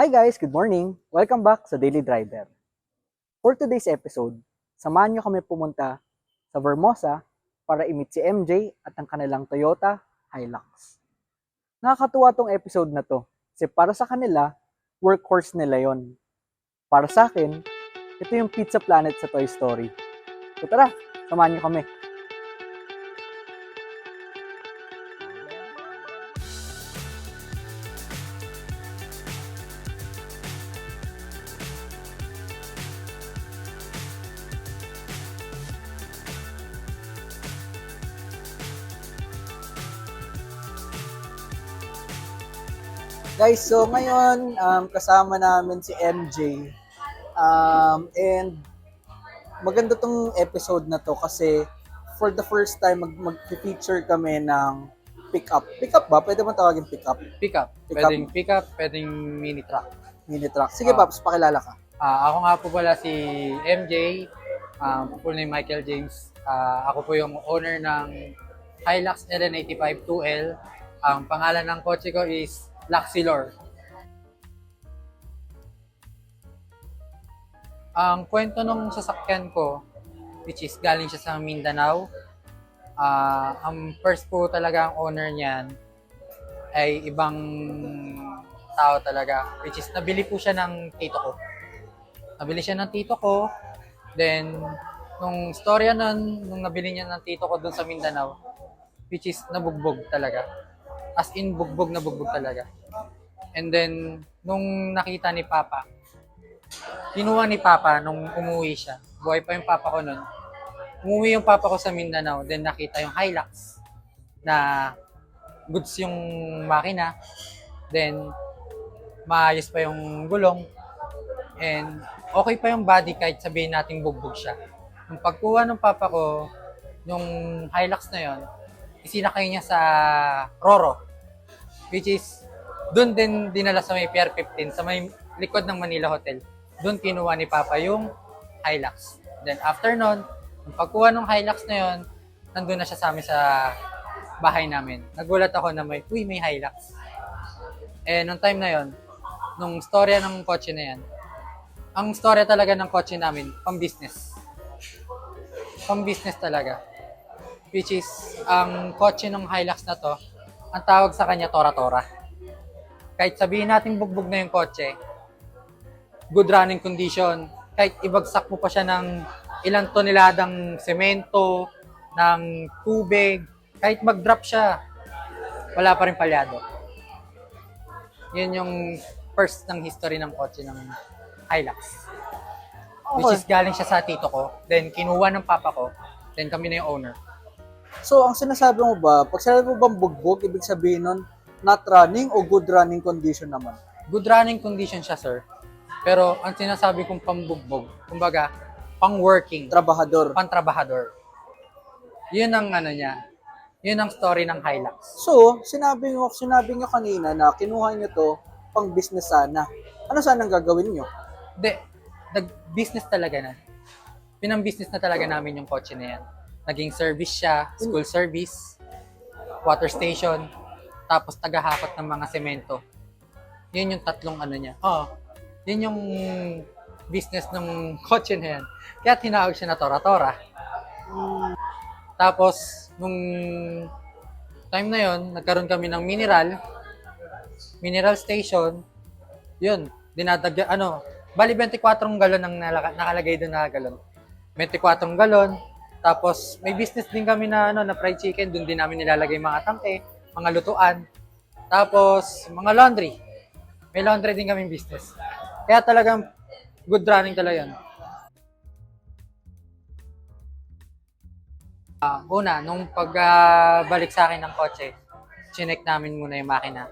Hi guys, good morning! Welcome back sa Daily Driver. For today's episode, samahan niyo kami pumunta sa Vermosa para i-meet si MJ at ang kanilang Toyota Hilux. Nakakatuwa tong episode na to kasi para sa kanila, workhorse nila yon. Para sa akin, ito yung Pizza Planet sa Toy Story. So tara, samahan niyo kami. Guys, so ngayon kasama namin si MJ. And maganda tong episode na to kasi for the first time mag-feature kami ng pickup. Pickup ba? Pwede ba tawagin pickup? Pickup. Pickup. Pickup, pwedeng mini truck. Mini truck. Sige, Ah. Paps, pakilala ka. Ako nga po pala si MJ, full name Michael James. Ako po yung owner ng Hilux LN85 2L. Ang pangalan ng kotse ko is Luxilor. Ang kwento ng sasakyan ko, which is galing siya sa Mindanao, ang first po talaga ang owner niyan ay ibang tao talaga, which is nabili po siya ng tito ko. Nabili siya ng tito ko, then nung storya nun, nung nabili niya ng tito ko doon sa Mindanao, which is nabugbog talaga. As in, bugbog na bugbog talaga. And then, nung nakita ni Papa, kinuha ni Papa nung umuwi siya. Buhay pa yung Papa ko nun. Umuwi yung Papa ko sa Mindanao, then nakita yung Hilux na goods yung makina. Then, maayos pa yung gulong. And okay pa yung body kahit sabihin nating bugbog siya. Nung pagkuha ng Papa ko, yung Hilux na yon, isinakay niya sa Roro, which is doon din dinala sa may Pier 15, sa may likod ng Manila Hotel. Doon kinuha ni Papa yung Hilux. Then after nun, yung pagkuha ng Hilux na yon, nandun na siya sa amin sa bahay namin. Nagulat ako na may Hilux. Eh, nung time na yon, nung storya ng kotse na yan, ang storya talaga ng kotse namin, pang-business. Pang-business talaga. Which is, ang kotse ng Hilux na to, ang tawag sa kanya, Tora-Tora. Kahit sabihin natin bugbog na yung kotse, good running condition, kahit ibagsak mo pa siya ng ilang toneladang semento, ng tubig, kahit mag-drop siya, wala pa rin palyado. Yun yung first ng history ng kotse ng Hilux. Which is galing siya sa tito ko, then kinuha ng papa ko, then kami na yung owner. So, ang sinasabi mo ba, pag sinabi mo bang bugbog, ibig sabihin nun, not running o good running condition naman? Good running condition siya, sir. Pero ang sinasabi kong pambugbog, kumbaga, pang-working, Trabahador. pang-trabahador. Yun ang ano niya. Yun ang story ng Hilux. So, sinabi nyo kanina na kinuha nyo to pang business sana. Ano sana ang gagawin nyo? Hindi, nag-business talaga na. Pinang-business na talaga namin yung kotse na yan. Naging service siya, school service, water station, tapos tagahakot ng mga semento. Yun yung tatlong ano niya. Yun yung business ng kotse na yan. Kaya tinawag siya na Tora-Tora. Tapos, nung time na yon, nagkaroon kami ng mineral station. Yun, bali 24 galon ang nakalagay doon na galon. 24 galon. Tapos, may business din kami na na fried chicken, doon din namin nilalagay mga tangke, mga lutuan. Tapos, mga laundry. May laundry din kaming business. Kaya talagang good running talaga yun. Una, nung pagbalik sa akin ng kotse, chinek namin muna yung makina.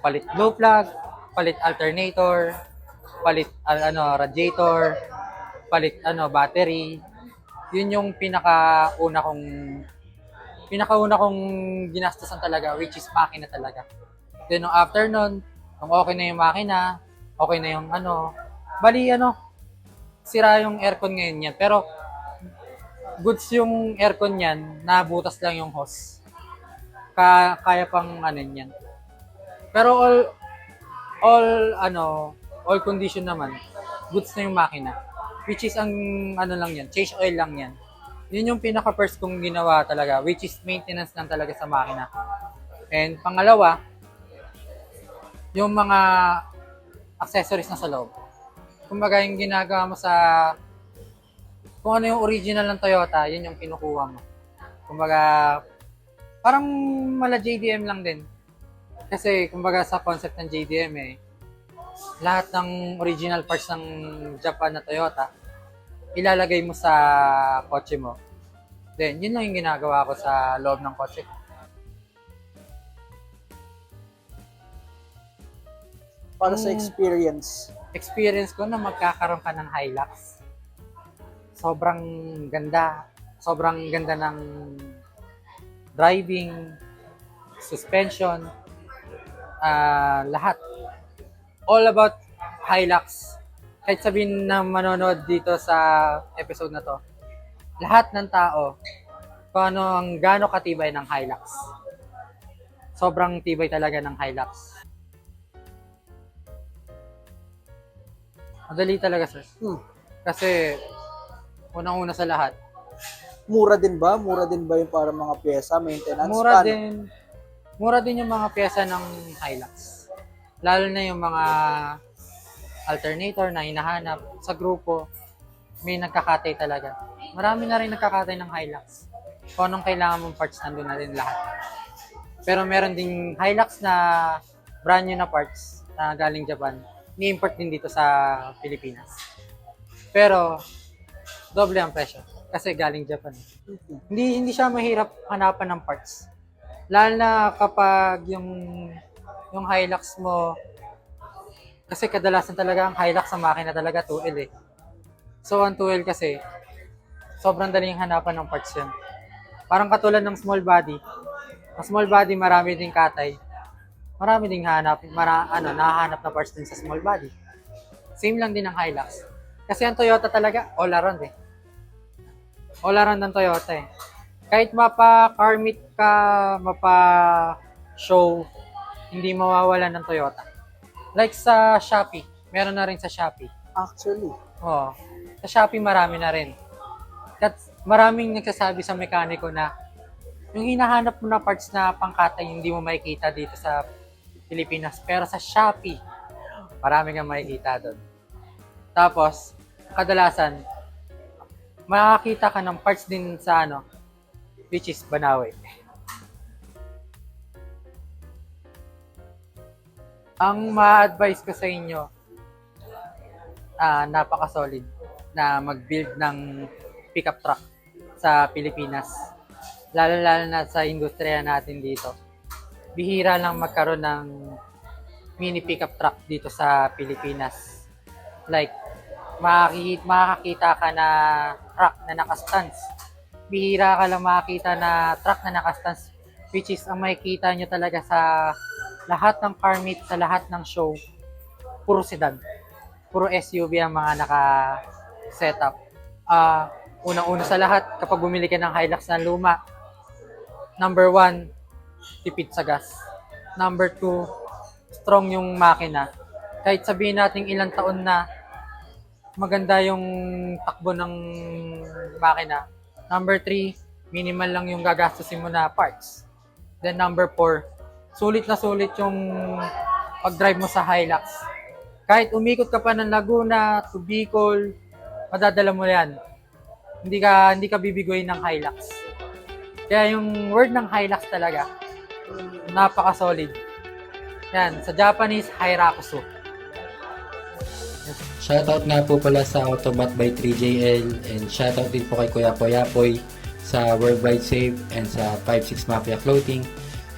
Palit glow plug, palit alternator, palit radiator, palit battery. Yun yung pinakauna kong ginastasan talaga, which is makina talaga. Then nung after nun, nung okay na yung makina, okay na yung sira yung aircon ngayon yan. Pero goods yung aircon yan, nabutas lang yung hose. Kaya pang yan. Pero all condition naman, goods na yung makina. Which is ang ano lang yan, change oil lang yan. Yun yung pinaka first kong ginawa talaga, which is maintenance lang talaga sa makina. And pangalawa, yung mga accessories na sa loob. Kumbaga yung ginagawa mo sa kung ano yung original ng Toyota, yun yung kinukuha mo. Kumbaga, parang mala JDM lang din. Kasi kumbaga sa concept ng JDM lahat ng original parts ng Japan na Toyota, ilalagay mo sa kotse mo. Then, yun lang yung ginagawa ko sa loob ng kotse. Para sa experience. Experience ko na magkakaroon ka ng Hilux. Sobrang ganda. Sobrang ganda ng driving, suspension, lahat. All about Hilux. Kahit sabihin na manonood dito sa episode na to, lahat ng tao, kung ano ang gaano katibay ng Hilux. Sobrang tibay talaga ng Hilux. Madali talaga, sir. Kasi, unang-una sa lahat, Mura din ba? Mura din ba yung para mga pyesa, maintenance? mura Paano? din. Mura din yung mga pyesa ng Hilux. Lalo na yung mga alternator na hinahanap sa grupo, may nagkakatay talaga. Marami na rin nagkakatay ng Hilux. Kung anong kailangan mong parts, nandun na rin lahat. Pero meron ding Hilux na brand new na parts na galing Japan. Ni-import din dito sa Pilipinas. Pero, doble ang presyo. Kasi galing Japan. Hindi siya mahirap hanapan ng parts. Lalo na kapag yung Hilux mo, kasi kadalasan talaga ang Hilux sa makina talaga 2L . So, ang 2L kasi, sobrang daling hanapan ng parts yun. Parang katulad ng small body. Ang small body, marami ding katay. Marami ding nahahanap na parts din sa small body. Same lang din ang Hilux. Kasi ang Toyota talaga, all around . All around ng Toyota . Kahit mapa-car meet ka, mapa-show, hindi mawawala ng Toyota. Like sa Shopee, meron na rin sa Shopee. Actually. Oo. Sa Shopee marami na rin. At maraming nagsasabi sa mekaniko na yung hinahanap mo na parts na pangkatay hindi mo makikita dito sa Pilipinas. Pero sa Shopee, marami kang makikita doon. Tapos, kadalasan, makakita ka ng parts din sa which is Banawe. Ang ma-advise ko sa inyo, napaka-solid na mag-build ng pickup truck sa Pilipinas. Lalo-lalo na sa industriya natin dito. Bihira lang magkaroon ng mini pickup truck dito sa Pilipinas. Like, makakita ka na truck na naka-stance. Bihira ka lang makakita na truck na naka-stance, which is ang makikita nyo talaga sa lahat ng car meet, sa lahat ng show, puro sedan. Puro SUV ang mga naka-setup. Unang-una sa lahat, kapag bumili ka ng Hilux na luma, number 1, tipid sa gas. Number 2, strong yung makina. Kahit sabihin natin ilang taon na, maganda yung takbo ng makina. Number 3, minimal lang yung gagastusin mo na parts. Then number 4, sulit na sulit yung pag-drive mo sa Hilux. Kahit umikot ka pa ng Laguna to Bicol, madadala mo yan. Hindi ka bibigoy ng Hilux. Kaya yung word ng Hilux talaga, napaka-solid. Yan, sa Japanese, Hairakusu. Shoutout nga po pala sa Autobot by 3JL and shoutout din po kay Kuya Poyapoy sa Worldwide Save and sa 56 Mafia Clothing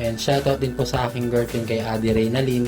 and shoutout din po sa aking girlfriend kay Adi Reynalyn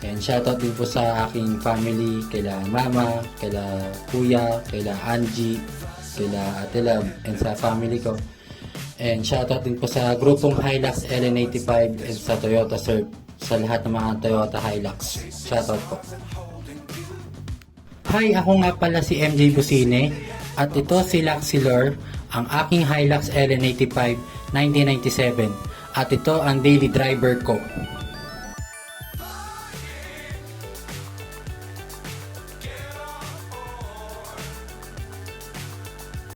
and shoutout din po sa aking family kaila Mama, kaila Kuya, kaila Angie, kaila Ate Love and sa family ko and shoutout din po sa grupong Hilux LN85 and sa Toyota Surf sa lahat ng mga Toyota Hilux. Shoutout po. Hi, ako nga pala si MJ Busine at ito si Laxilor, ang aking Hilux LN85 1997 at ito ang daily driver ko.